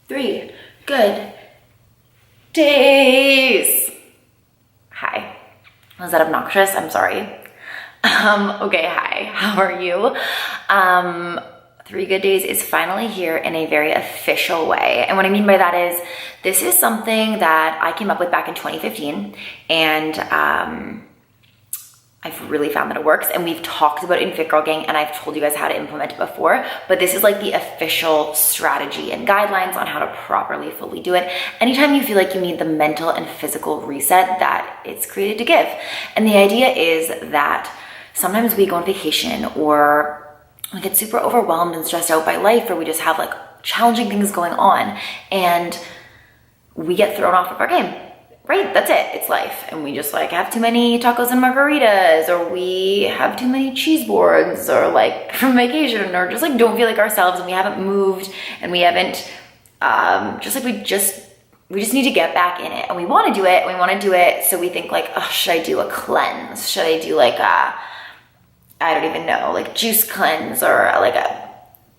3 good days. Hi. Was that obnoxious? I'm sorry. Okay, hi. How are you? 3 Good Days is finally here in a very official way. And what I mean by that is this is something that I came up with back in 2015, and I've really found that it works, and we've talked about it in Fit Girl Gang, and I've told you guys how to implement it before, but this is like the official strategy and guidelines on how to properly, fully do it anytime you feel like you need the mental and physical reset that it's created to give. And the idea is that sometimes we go on vacation, or we get super overwhelmed and stressed out by life, or we just have like challenging things going on, and we get thrown off of our game. Right, that's it, it's life. And we just like have too many tacos and margaritas, or we have too many cheese boards, or like from vacation, or just like don't feel like ourselves, and we haven't moved, and we haven't, we just need to get back in it. And we wanna do it, so we think like, oh, should I do a cleanse? Should I do like I don't even know, like juice cleanse, or like a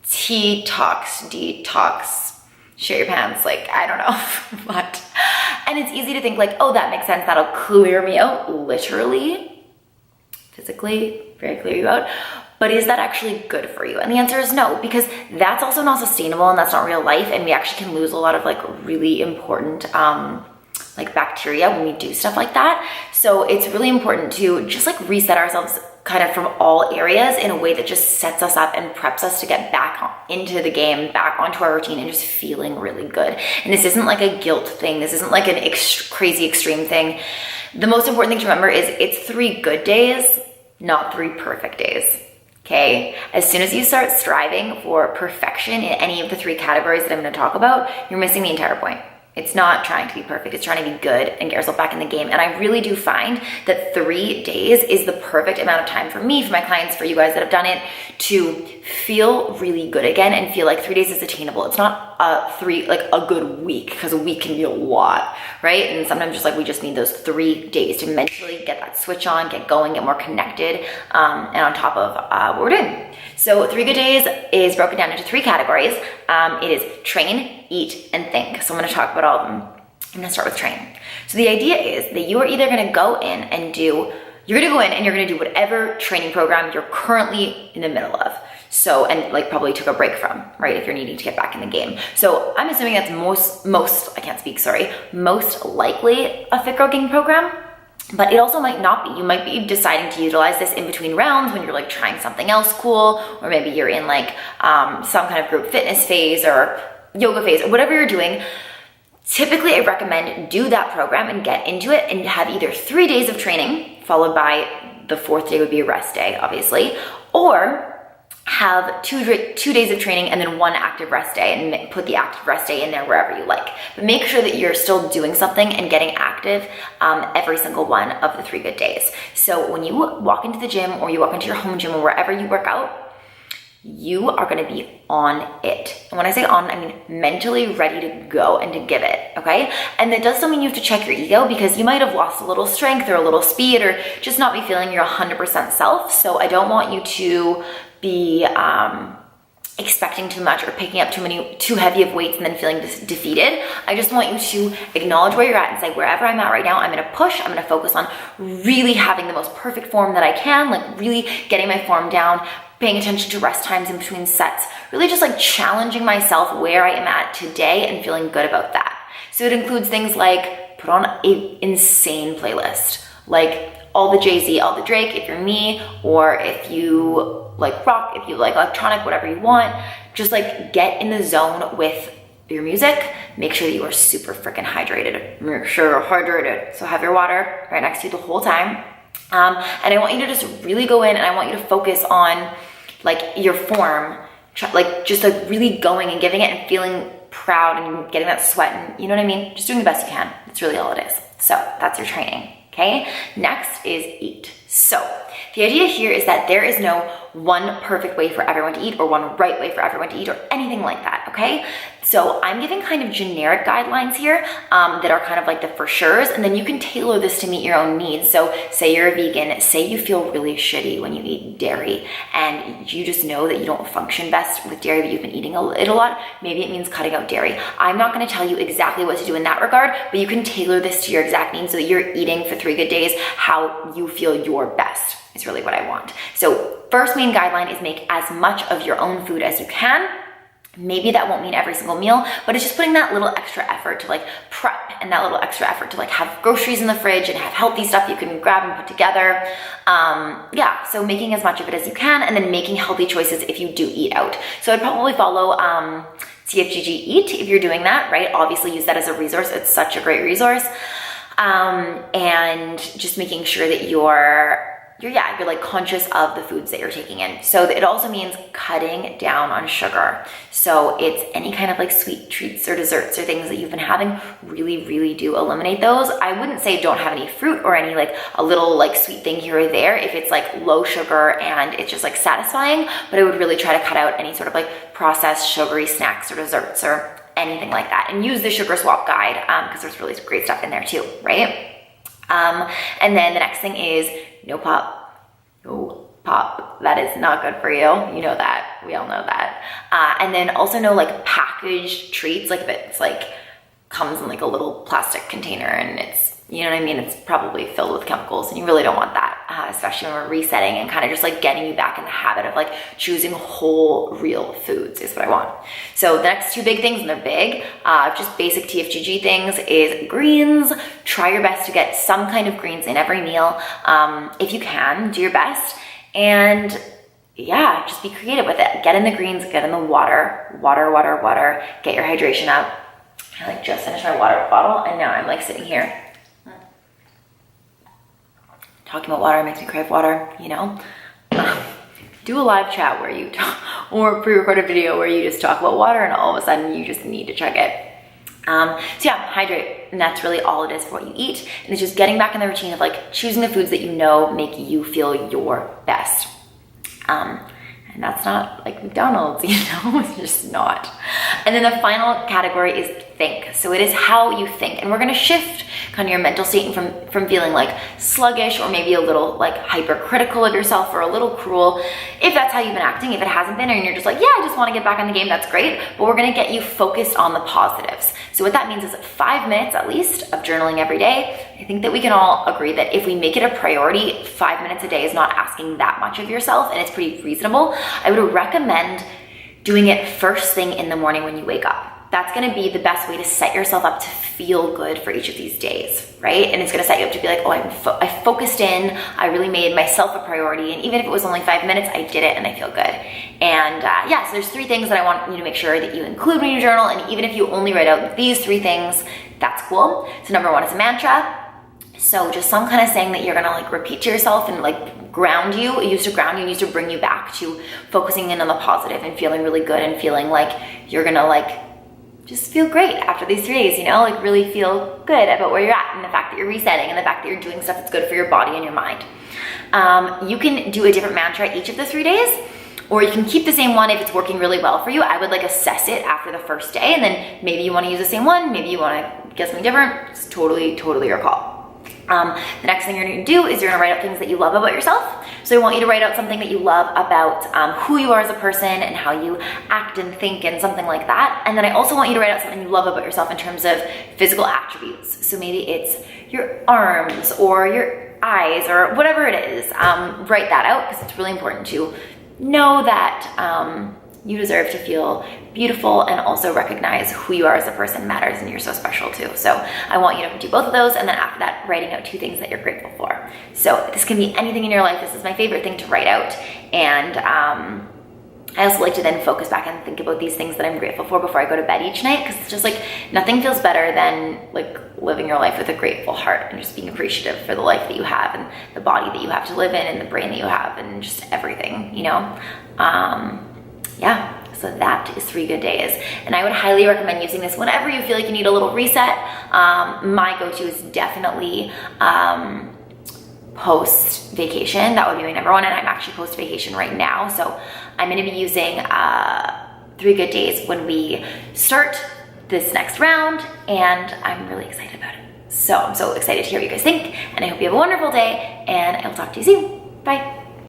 detox, shit your pants, like, I don't know, but. And it's easy to think like, oh, that makes sense, that'll clear me out, literally, physically, very clear you out. But is that actually good for you? And the answer is no, because that's also not sustainable, and that's not real life, and we actually can lose a lot of like really important like bacteria when we do stuff like that. So it's really important to just like reset ourselves kind of from all areas in a way that just sets us up and preps us to get back into the game, back onto our routine, and just feeling really good. And this isn't like a guilt thing. This isn't like an crazy extreme thing. The most important thing to remember is it's 3 good days, not 3 perfect days. Okay? As soon as you start striving for perfection in any of the 3 categories that I'm going to talk about, you're missing the entire point. It's not trying to be perfect, it's trying to be good and get yourself back in the game. And I really do find that 3 days is the perfect amount of time for me, for my clients, for you guys that have done it, to feel really good again and feel like 3 days is attainable. It's not a good week, because a week can be a lot, right? And sometimes just like we just need those 3 days to mentally get that switch on, get going, get more connected, and on top of what we're doing. So 3 Good Days is broken down into 3 categories. It is train, eat, and think. So I'm gonna talk about all of them. I'm gonna start with train. So the idea is that you are either gonna go in and you're gonna do whatever training program you're currently in the middle of. So, and like probably took a break from, right? If you're needing to get back in the game. So I'm assuming that's most likely a Fit Girl Gang program. But it also might not be. You might be deciding to utilize this in between rounds when you're like trying something else cool, or maybe you're in like some kind of group fitness phase or yoga phase or whatever you're doing. Typically, I recommend do that program and get into it and have either 3 days of training, followed by the 4th day would be a rest day, obviously, or have 2 days of training and then 1 active rest day, and put the active rest day in there wherever you like. But make sure that you're still doing something and getting active every single one of the 3 good days. So when you walk into the gym, or you walk into your home gym, or wherever you work out, you are gonna be on it. And when I say on, I mean mentally ready to go and to give it, okay? And that does still mean you have to check your ego, because you might have lost a little strength or a little speed, or just not be feeling your 100% self. So I don't want you to be expecting too much or picking up too heavy of weights and then feeling defeated. I just want you to acknowledge where you're at and say, wherever I'm at right now, I'm gonna push, I'm gonna focus on really having the most perfect form that I can, like really getting my form down, paying attention to rest times in between sets, really just like challenging myself where I am at today and feeling good about that. So it includes things like put on an insane playlist, like all the Jay-Z, all the Drake, if you're me, or if you like rock, if you like electronic, whatever you want, just like get in the zone with your music. Make sure that you are super freaking hydrated. Make sure you're hydrated. So have your water right next to you the whole time. And I want you to just really go in, and I want you to focus on like your form, like just like really going and giving it and feeling proud and getting that sweat, and you know what I mean? Just doing the best you can. That's really all it is. So that's your training. Okay, next is eat. So the idea here is that there is no one perfect way for everyone to eat or one right way for everyone to eat or anything like that, okay? So I'm giving kind of generic guidelines here that are kind of like the for sures, and then you can tailor this to meet your own needs. So say you're a vegan, say you feel really shitty when you eat dairy and you just know that you don't function best with dairy, but you've been eating it a lot, maybe it means cutting out dairy. I'm not gonna tell you exactly what to do in that regard, but you can tailor this to your exact needs so that you're eating for 3 good days how you feel your best is really what I want. So first main guideline is make as much of your own food as you can. Maybe that won't mean every single meal, but it's just putting that little extra effort to like prep and that little extra effort to like have groceries in the fridge and have healthy stuff you can grab and put together. Yeah, so making as much of it as you can and then making healthy choices if you do eat out. So I'd probably follow TFGG Eat if you're doing that, right? Obviously use that as a resource. It's such a great resource. And just making sure that you're like conscious of the foods that you're taking in. So it also means cutting down on sugar. So it's any kind of like sweet treats or desserts or things that you've been having, really do eliminate those. I wouldn't say don't have any fruit or any like a little like sweet thing here or there if it's like low sugar and it's just like satisfying, but I would really try to cut out any sort of like processed sugary snacks or desserts or anything like that, and use the sugar swap guide because there's really great stuff in there too, right? And then the next thing is no pop. That is not good for you. You know that. We all know that. And then also no like packaged treats, like if it's like comes in like a little plastic container and it's, you know what I mean? It's probably filled with chemicals and you really don't want that, especially when we're resetting and kind of just like getting you back in the habit of like choosing whole real foods is what I want. So the next 2 big things, and they're big, just basic TFGG things, is greens. Try your best to get some kind of greens in every meal. If you can, do your best. And yeah, just be creative with it. Get in the greens, get in the water, get your hydration up. I like just finished my water bottle and now I'm like sitting here. Talking about water makes me crave water, you know? Do a live chat where you talk, or pre-record a video where you just talk about water and all of a sudden you just need to chug it. So yeah, hydrate, and that's really all it is for what you eat. And it's just getting back in the routine of like choosing the foods that you know make you feel your best. And that's not like McDonald's, you know, it's just not. And then the final category is think. So it is how you think. And we're gonna shift kind of your mental state from feeling like sluggish or maybe a little like hypercritical of yourself or a little cruel. If that's how you've been acting, if it hasn't been, and you're just like, yeah, I just wanna get back in the game, that's great. But we're gonna get you focused on the positives. So what that means is 5 minutes at least of journaling every day. I think that we can all agree that if we make it a priority, 5 minutes a day is not asking that much of yourself, and it's pretty reasonable. I would recommend doing it first thing in the morning when you wake up. That's gonna be the best way to set yourself up to feel good for each of these days, right? And it's gonna set you up to be like, oh, I focused in, I really made myself a priority, and even if it was only 5 minutes, I did it and I feel good. And yeah, so there's 3 things that I want you to make sure that you include when you journal, and even if you only write out these 3 things, that's cool. So number 1 is a mantra. So just some kind of saying that you're gonna like repeat to yourself and like ground you. It used to ground you, it used to bring you back to focusing in on the positive and feeling really good and feeling like you're gonna like just feel great after these 3 days, you know, like really feel good about where you're at and the fact that you're resetting and the fact that you're doing stuff that's good for your body and your mind. You can do a different mantra each of the 3 days, or you can keep the same one if it's working really well for you. I would like assess it after the first day, and then maybe you want to use the same one, maybe you want to get something different. It's totally your call. The next thing you're gonna do is you're gonna write out things that you love about yourself. So I want you to write out something that you love about who you are as a person and how you act and think and something like that. And then I also want you to write out something you love about yourself in terms of physical attributes. So maybe it's your arms or your eyes or whatever it is. Write that out because it's really important to know that you deserve to feel beautiful and also recognize who you are as a person matters and you're so special too. So I want you to do both of those, and then after that, writing out 2 things that you're grateful for. So this can be anything in your life. This is my favorite thing to write out. And I also like to then focus back and think about these things that I'm grateful for before I go to bed each night, because it's just like nothing feels better than like living your life with a grateful heart and just being appreciative for the life that you have and the body that you have to live in and the brain that you have and just everything, you know? Yeah, so that is 3 good days. And I would highly recommend using this whenever you feel like you need a little reset. My go-to is definitely post vacation. That would be my number one, and I'm actually post vacation right now. So I'm gonna be using 3 Good Days when we start this next round, and I'm really excited about it. So I'm so excited to hear what you guys think, and I hope you have a wonderful day, and I will talk to you soon. Bye.